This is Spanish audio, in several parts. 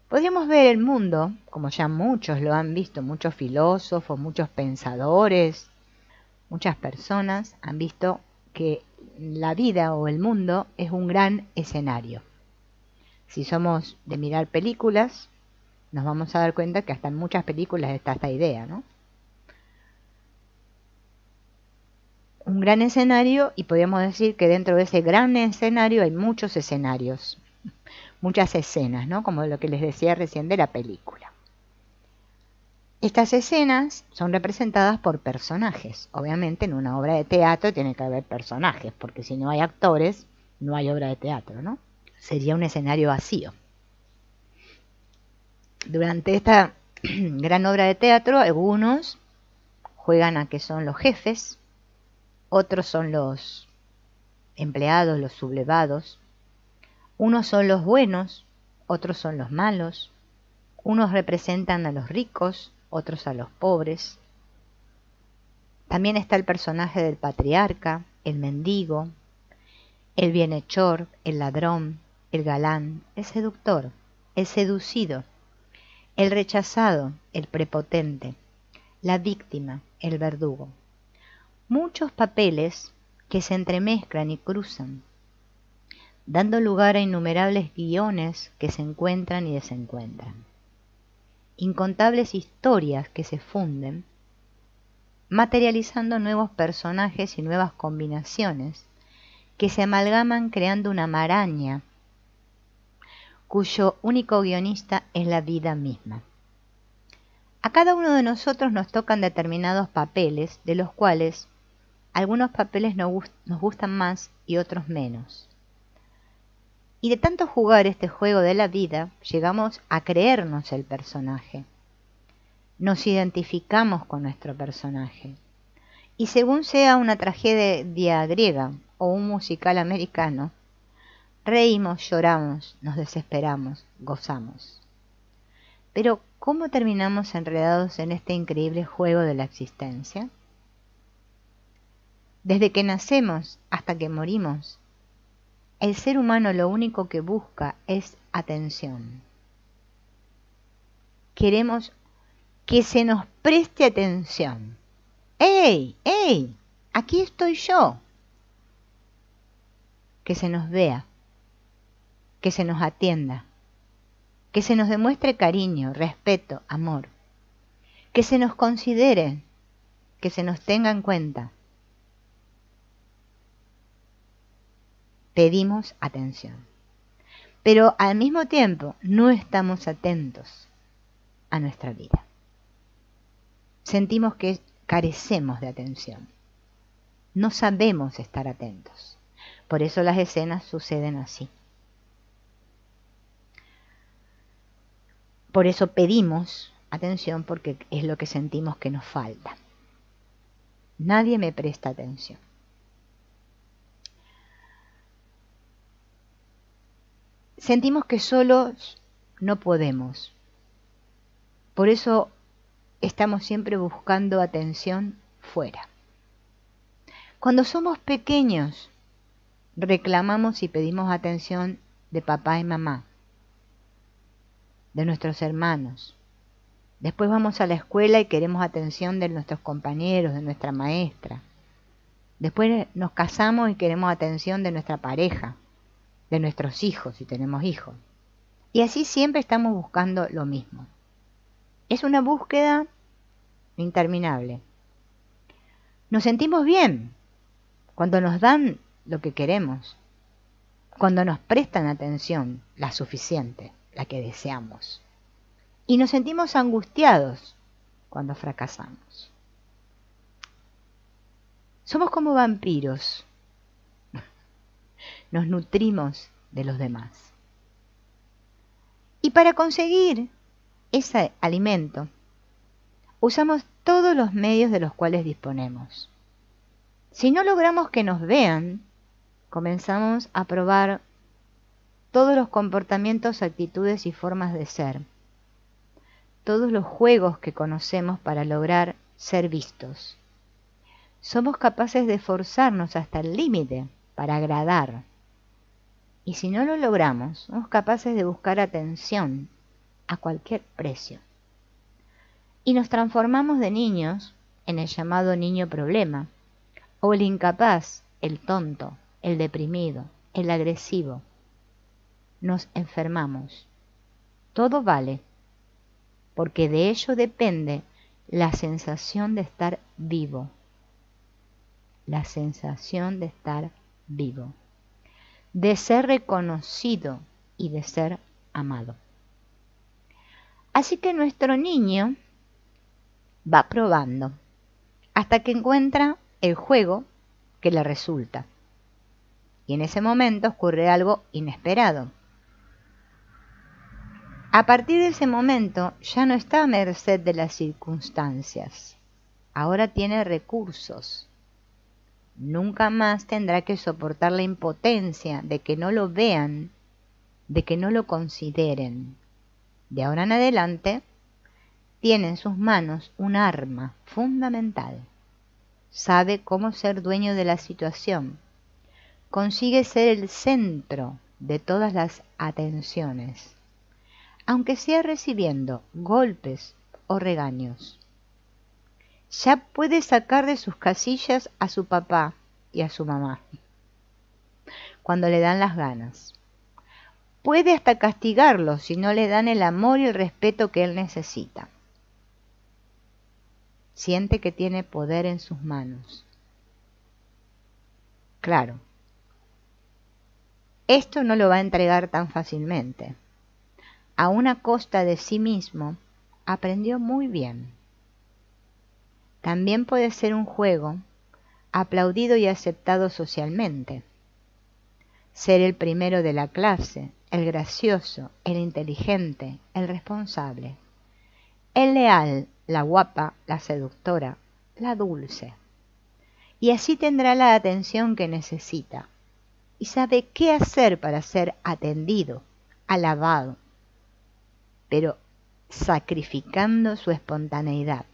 Podríamos ver el mundo, como ya muchos lo han visto, muchos filósofos, muchos pensadores, muchas personas han visto que la vida o el mundo es un gran escenario. Si somos de mirar películas, nos vamos a dar cuenta que hasta en muchas películas está esta idea, ¿no? Un gran escenario, y podríamos decir que dentro de ese gran escenario hay muchos escenarios, muchas escenas, ¿no? Como lo que les decía recién de la película. Estas escenas son representadas por personajes. Obviamente en una obra de teatro tiene que haber personajes, porque si no hay actores, no hay obra de teatro, ¿no? Sería un escenario vacío. Durante esta gran obra de teatro, algunos juegan a que son los jefes, otros son los empleados, los sublevados, unos son los buenos, otros son los malos, unos representan a los ricos, otros a los pobres. También está el personaje del patriarca, el mendigo, el bienhechor, el ladrón, el galán, el seductor, el seducido, el rechazado, el prepotente, la víctima, el verdugo. Muchos papeles que se entremezclan y cruzan, dando lugar a innumerables guiones que se encuentran y desencuentran. Incontables historias que se funden, materializando nuevos personajes y nuevas combinaciones que se amalgaman creando una maraña cuyo único guionista es la vida misma. A cada uno de nosotros nos tocan determinados papeles, de los cuales algunos papeles nos gustan más y otros menos. Y de tanto jugar este juego de la vida, llegamos a creernos el personaje. Nos identificamos con nuestro personaje. Y según sea una tragedia griega o un musical americano, reímos, lloramos, nos desesperamos, gozamos. Pero, ¿cómo terminamos enredados en este increíble juego de la existencia? Desde que nacemos hasta que morimos, el ser humano lo único que busca es atención. Queremos que se nos preste atención. ¡Ey! ¡Ey! Aquí estoy yo. Que se nos vea, que se nos atienda, que se nos demuestre cariño, respeto, amor, que se nos considere, que se nos tenga en cuenta. Pedimos atención, pero al mismo tiempo no estamos atentos a nuestra vida. Sentimos que carecemos de atención, no sabemos estar atentos. Por eso las escenas suceden así. Por eso pedimos atención, porque es lo que sentimos que nos falta. Nadie me presta atención. Sentimos que solos no podemos. Por eso estamos siempre buscando atención fuera. Cuando somos pequeños, reclamamos y pedimos atención de papá y mamá, de nuestros hermanos. Después vamos a la escuela y queremos atención de nuestros compañeros, de nuestra maestra. Después nos casamos y queremos atención de nuestra pareja, de nuestros hijos, si tenemos hijos. Y así siempre estamos buscando lo mismo. Es una búsqueda interminable. Nos sentimos bien cuando nos dan lo que queremos, cuando nos prestan atención, la suficiente, la que deseamos. Y nos sentimos angustiados cuando fracasamos. Somos como vampiros. Nos nutrimos de los demás. Y para conseguir ese alimento, usamos todos los medios de los cuales disponemos. Si no logramos que nos vean, comenzamos a probar todos los comportamientos, actitudes y formas de ser. Todos los juegos que conocemos para lograr ser vistos. Somos capaces de forzarnos hasta el límite para agradar. Y si no lo logramos, somos capaces de buscar atención a cualquier precio. Y nos transformamos de niños en el llamado niño problema, o el incapaz, el tonto, el deprimido, el agresivo. Nos enfermamos. Todo vale, porque de ello depende la sensación de estar vivo. La sensación de estar vivo, de ser reconocido y de ser amado. Así que nuestro niño va probando hasta que encuentra el juego que le resulta. Y en ese momento ocurre algo inesperado. A partir de ese momento ya no está a merced de las circunstancias. Ahora tiene recursos. Nunca más tendrá que soportar la impotencia de que no lo vean, de que no lo consideren. De ahora en adelante, tiene en sus manos un arma fundamental. Sabe cómo ser dueño de la situación. Consigue ser el centro de todas las atenciones, aunque sea recibiendo golpes o regaños. Ya puede sacar de sus casillas a su papá y a su mamá cuando le dan las ganas. Puede hasta castigarlos si no le dan el amor y el respeto que él necesita. Siente que tiene poder en sus manos. Claro, esto no lo va a entregar tan fácilmente. A una costa de sí mismo, aprendió muy bien. También puede ser un juego aplaudido y aceptado socialmente. Ser el primero de la clase, el gracioso, el inteligente, el responsable. El leal, la guapa, la seductora, la dulce. Y así tendrá la atención que necesita. Y sabe qué hacer para ser atendido, alabado, pero sacrificando su espontaneidad,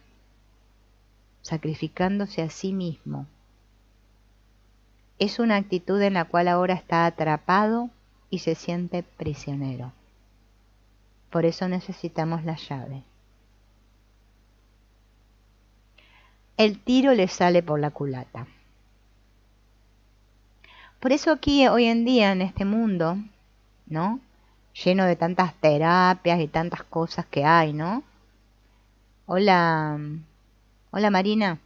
sacrificándose a sí mismo. Es una actitud en la cual ahora está atrapado y se siente prisionero. Por eso necesitamos la llave. El tiro le sale por la culata. Por eso aquí hoy en día en este mundo, ¿no?, lleno de tantas terapias y tantas cosas que hay, ¿no? Hola, hola Marina.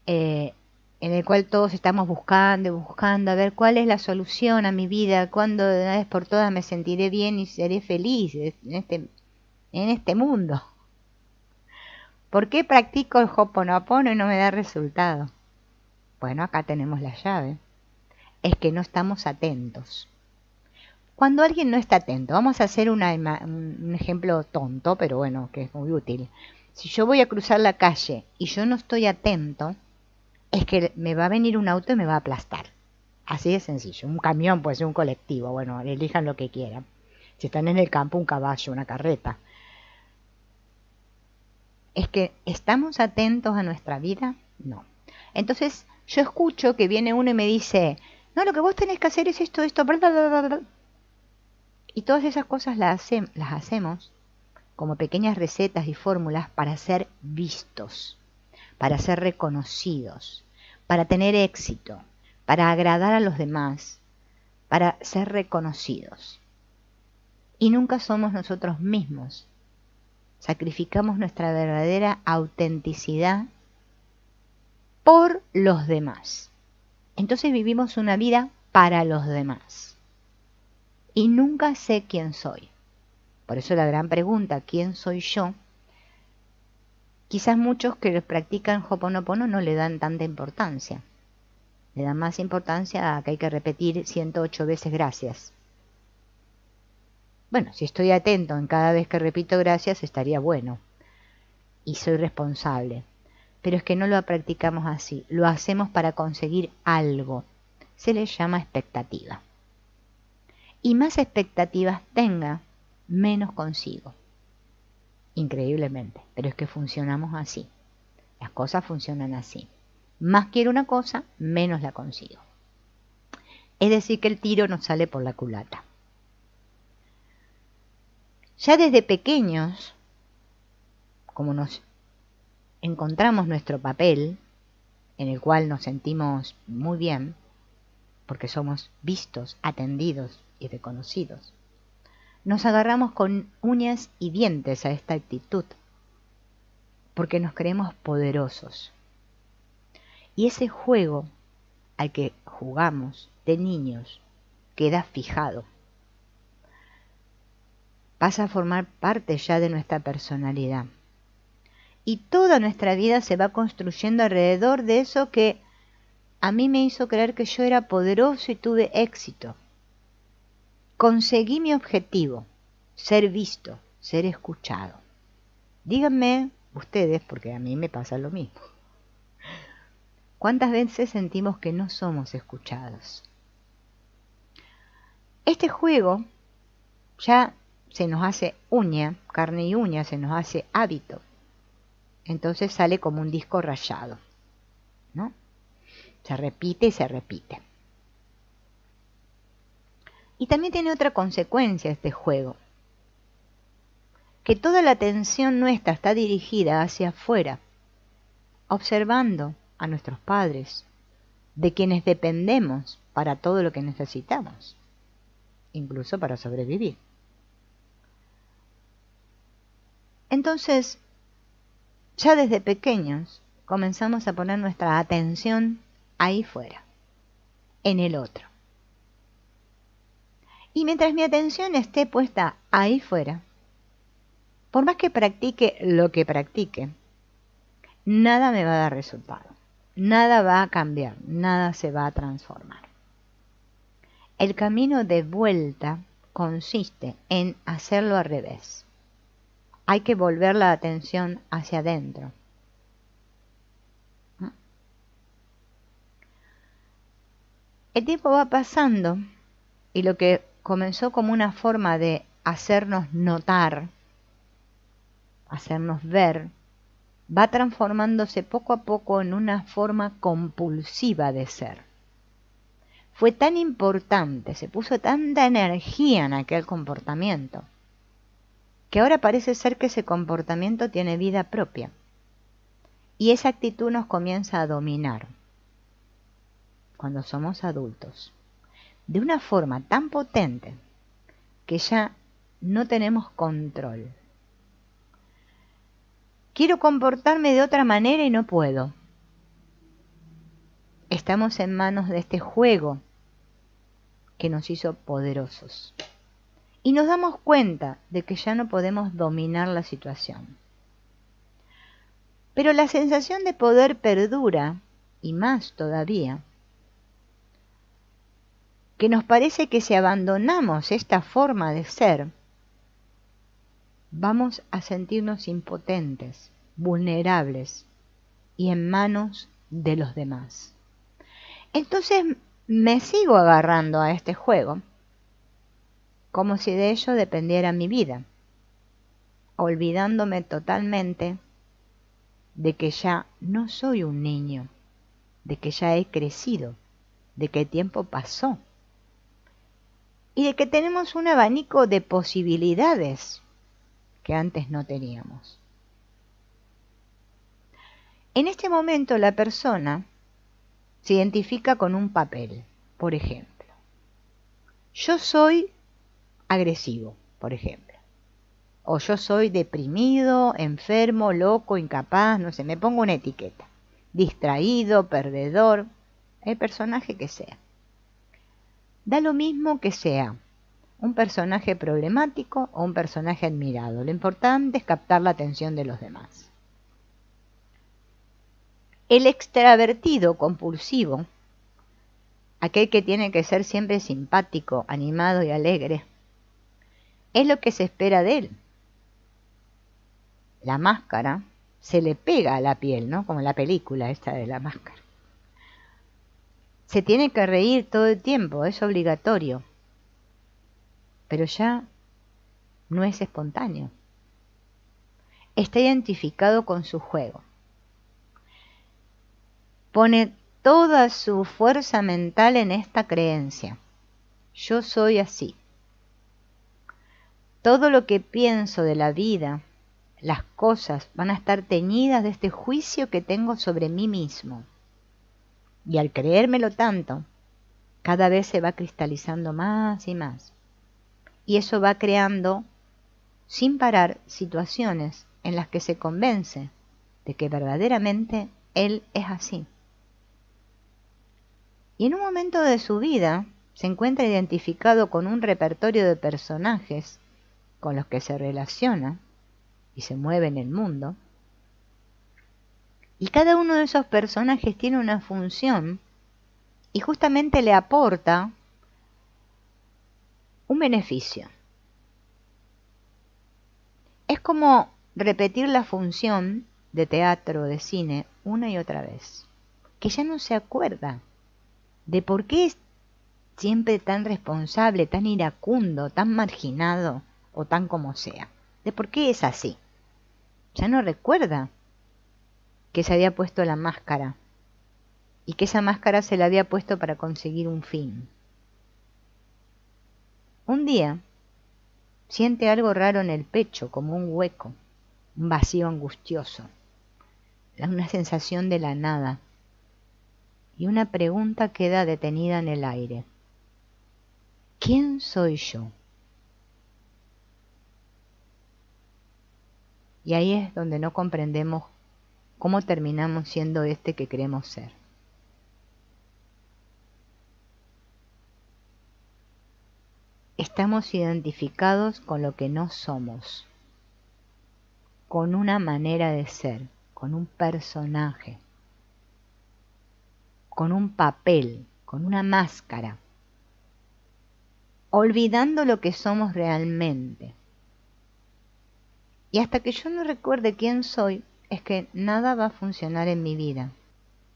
En el cual todos estamos buscando y buscando a ver cuál es la solución a mi vida, cuándo de una vez por todas me sentiré bien y seré feliz en este mundo. ¿Por qué practico el Ho'oponopono y no me da resultado? Bueno, acá tenemos la llave. Es que no estamos atentos. Cuando alguien no está atento, vamos a hacer un ejemplo tonto, pero bueno, que es muy útil. Si yo voy a cruzar la calle y yo no estoy atento, es que me va a venir un auto y me va a aplastar. Así de sencillo. Un camión puede ser un colectivo, bueno, elijan lo que quieran. Si están en el campo, un caballo, una carreta. ¿Es que estamos atentos a nuestra vida? No. Entonces, yo escucho que viene uno y me dice, no, lo que vos tenés que hacer es esto, bla, bla, bla, bla. Y todas esas cosas las hacemos como pequeñas recetas y fórmulas para ser vistos, para ser reconocidos, para tener éxito, para agradar a los demás, para ser reconocidos. Y nunca somos nosotros mismos. Sacrificamos nuestra verdadera autenticidad por los demás. Entonces vivimos una vida para los demás. Y nunca sé quién soy. Por eso la gran pregunta, ¿quién soy yo? Quizás muchos que practican Ho'oponopono no le dan tanta importancia. Le dan más importancia a que hay que repetir 108 veces gracias. Bueno, si estoy atento en cada vez que repito gracias, estaría bueno. Y soy responsable. Pero es que no lo practicamos así. Lo hacemos para conseguir algo. Se le llama expectativa. Y más expectativas tenga, menos consigo. Increíblemente. Pero es que funcionamos así. Las cosas funcionan así. Más quiero una cosa, menos la consigo. Es decir, que el tiro nos sale por la culata. Ya desde pequeños, como nos encontramos nuestro papel, en el cual nos sentimos muy bien, porque somos vistos, atendidos y reconocidos, nos agarramos con uñas y dientes a esta actitud, porque nos creemos poderosos. Y ese juego al que jugamos de niños queda fijado. Pasa a formar parte ya de nuestra personalidad. Y toda nuestra vida se va construyendo alrededor de eso que a mí me hizo creer que yo era poderoso y tuve éxito. Conseguí mi objetivo, ser visto, ser escuchado. Díganme ustedes, porque a mí me pasa lo mismo. ¿Cuántas veces sentimos que no somos escuchados? Este juego ya se nos hace uña, carne y uña, se nos hace hábito. Entonces sale como un disco rayado, ¿no? Se repite y se repite. Y también tiene otra consecuencia este juego, que toda la atención nuestra está dirigida hacia afuera, observando a nuestros padres, de quienes dependemos para todo lo que necesitamos, incluso para sobrevivir. Entonces, ya desde pequeños comenzamos a poner nuestra atención ahí fuera, en el otro. Y mientras mi atención esté puesta ahí fuera, por más que practique lo que practique, nada me va a dar resultado, nada va a cambiar, nada se va a transformar. El camino de vuelta consiste en hacerlo al revés. Hay que volver la atención hacia adentro. El tiempo va pasando y lo que comenzó como una forma de hacernos notar, hacernos ver, va transformándose poco a poco en una forma compulsiva de ser. Fue tan importante, se puso tanta energía en aquel comportamiento, que ahora parece ser que ese comportamiento tiene vida propia. Y esa actitud nos comienza a dominar cuando somos adultos, de una forma tan potente que ya no tenemos control. Quiero comportarme de otra manera y no puedo. Estamos en manos de este juego que nos hizo poderosos. Y nos damos cuenta de que ya no podemos dominar la situación. Pero la sensación de poder perdura, y más todavía, que nos parece que si abandonamos esta forma de ser, vamos a sentirnos impotentes, vulnerables y en manos de los demás. Entonces me sigo agarrando a este juego como si de ello dependiera mi vida, olvidándome totalmente de que ya no soy un niño, de que ya he crecido, de que el tiempo pasó y de que tenemos un abanico de posibilidades que antes no teníamos. En este momento la persona se identifica con un papel, por ejemplo. Yo soy agresivo, por ejemplo. O yo soy deprimido, enfermo, loco, incapaz, no sé, me pongo una etiqueta. Distraído, perdedor, el personaje que sea. Da lo mismo que sea un personaje problemático o un personaje admirado. Lo importante es captar la atención de los demás. El extravertido compulsivo, aquel que tiene que ser siempre simpático, animado y alegre, es lo que se espera de él. La máscara se le pega a la piel, ¿no? Como la película esta de la máscara. Se tiene que reír todo el tiempo, es obligatorio. Pero ya no es espontáneo. Está identificado con su juego. Pone toda su fuerza mental en esta creencia. Yo soy así. Todo lo que pienso de la vida, las cosas, van a estar teñidas de este juicio que tengo sobre mí mismo. Y al creérmelo tanto, cada vez se va cristalizando más y más. Y eso va creando, sin parar, situaciones en las que se convence de que verdaderamente él es así. Y en un momento de su vida se encuentra identificado con un repertorio de personajes con los que se relaciona y se mueve en el mundo. Y cada uno de esos personajes tiene una función y justamente le aporta un beneficio. Es como repetir la función de teatro o de cine una y otra vez, que ya no se acuerda de por qué es siempre tan responsable, tan iracundo, tan marginado o tan como sea, de por qué es así. Ya no recuerda que se había puesto la máscara y que esa máscara se la había puesto para conseguir un fin. Un día siente algo raro en el pecho, como un hueco, un vacío angustioso, una sensación de la nada, y una pregunta queda detenida en el aire. ¿Quién soy yo? Y ahí es donde no comprendemos cómo terminamos siendo este que queremos ser. Estamos identificados con lo que no somos, con una manera de ser, con un personaje, con un papel, con una máscara, olvidando lo que somos realmente. Y hasta que yo no recuerde quién soy, es que nada va a funcionar en mi vida.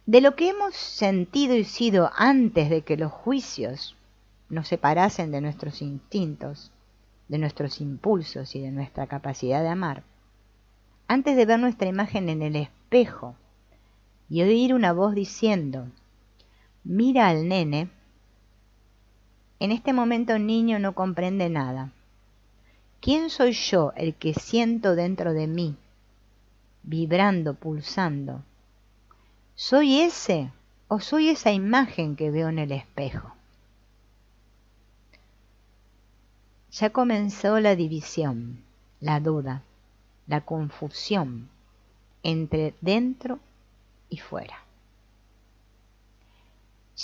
De lo que hemos sentido y sido antes de que los juicios nos separasen de nuestros instintos, de nuestros impulsos y de nuestra capacidad de amar, antes de ver nuestra imagen en el espejo y oír una voz diciendo, mira al nene, en este momento el niño no comprende nada. ¿Quién soy yo el que siento dentro de mí, vibrando, pulsando? ¿Soy ese o soy esa imagen que veo en el espejo? Ya comenzó la división, la duda, la confusión entre dentro y fuera.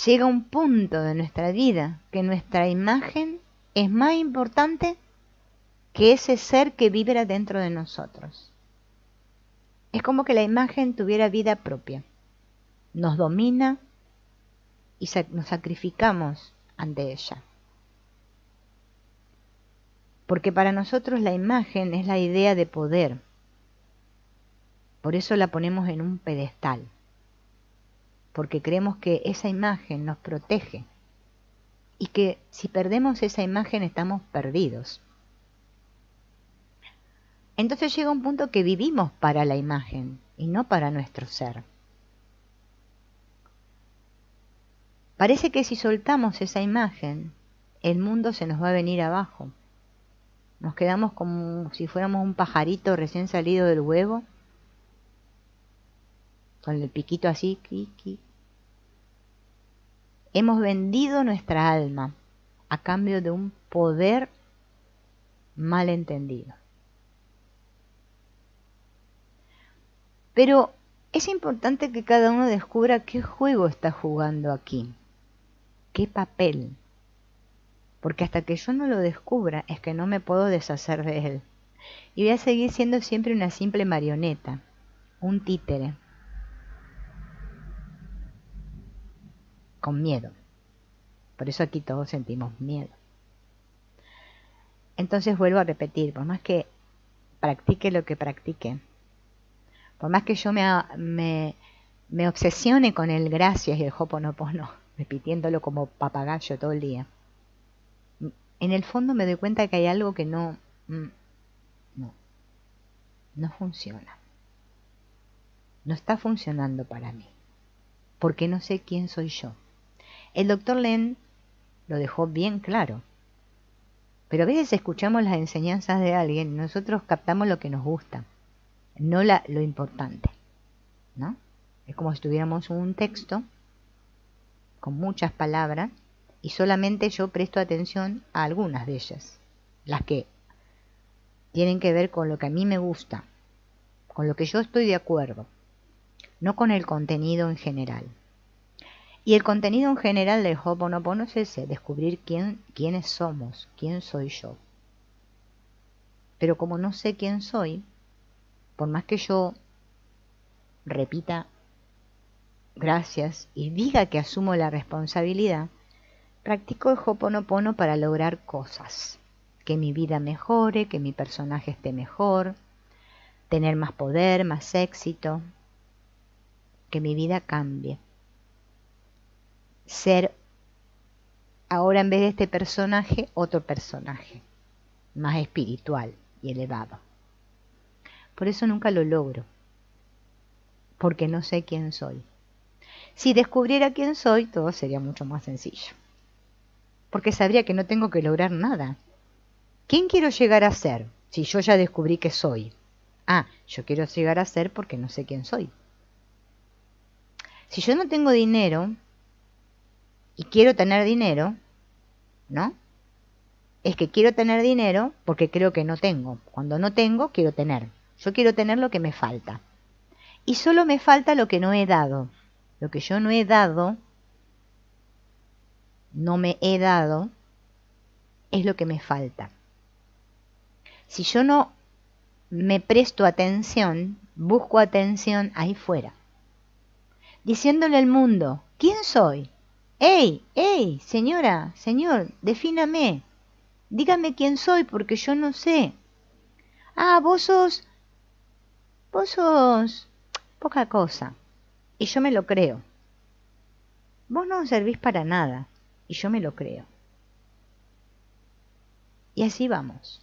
Llega un punto de nuestra vida que nuestra imagen es más importante que ese ser que vibra dentro de nosotros. Es como que la imagen tuviera vida propia, nos domina y nos sacrificamos ante ella. Porque para nosotros la imagen es la idea de poder. Por eso la ponemos en un pedestal. Porque creemos que esa imagen nos protege. Y que si perdemos esa imagen estamos perdidos. Entonces llega un punto que vivimos para la imagen y no para nuestro ser. Parece que si soltamos esa imagen, el mundo se nos va a venir abajo. Nos quedamos como si fuéramos un pajarito recién salido del huevo, con el piquito así. Hemos vendido nuestra alma a cambio de un poder mal entendido. Pero es importante que cada uno descubra qué juego está jugando aquí, qué papel. Porque hasta que yo no lo descubra es que no me puedo deshacer de él. Y voy a seguir siendo siempre una simple marioneta, un títere, con miedo. Por eso aquí todos sentimos miedo. Entonces vuelvo a repetir, por más que practique lo que practique, por más que yo me obsesione con el gracias y el hoponopono, repitiéndolo como papagayo todo el día, en el fondo me doy cuenta que hay algo que no funciona. No está funcionando para mí, porque no sé quién soy yo. El doctor Len lo dejó bien claro. Pero a veces escuchamos las enseñanzas de alguien y nosotros captamos lo que nos gusta, no lo importante, ¿no? Es como si tuviéramos un texto con muchas palabras y solamente yo presto atención a algunas de ellas, las que tienen que ver con lo que a mí me gusta, con lo que yo estoy de acuerdo, no con el contenido en general. Y el contenido en general del Ho'oponopono es ese, descubrir quiénes somos, quién soy yo. Pero como no sé quién soy, por más que yo repita gracias y diga que asumo la responsabilidad, practico el Ho'oponopono para lograr cosas. Que mi vida mejore, que mi personaje esté mejor, tener más poder, más éxito, que mi vida cambie. Ser ahora en vez de este personaje, otro personaje, más espiritual y elevado. Por eso nunca lo logro, porque no sé quién soy. Si descubriera quién soy, todo sería mucho más sencillo, porque sabría que no tengo que lograr nada. ¿Quién quiero llegar a ser si yo ya descubrí que soy? Ah, yo quiero llegar a ser porque no sé quién soy. Si yo no tengo dinero y quiero tener dinero, ¿no? Es que quiero tener dinero porque creo que no tengo. Cuando no tengo, quiero tener. Yo quiero tener lo que me falta. Y solo me falta lo que no he dado. Lo que yo no he dado, no me he dado, es lo que me falta. Si yo no me presto atención, busco atención ahí fuera, diciéndole al mundo, ¿quién soy? ¡Ey, ey, señora, señor, defíname! Dígame quién soy porque yo no sé. Ah, vos sos poca cosa. Y yo me lo creo. Vos no servís para nada. Y yo me lo creo. Y así vamos.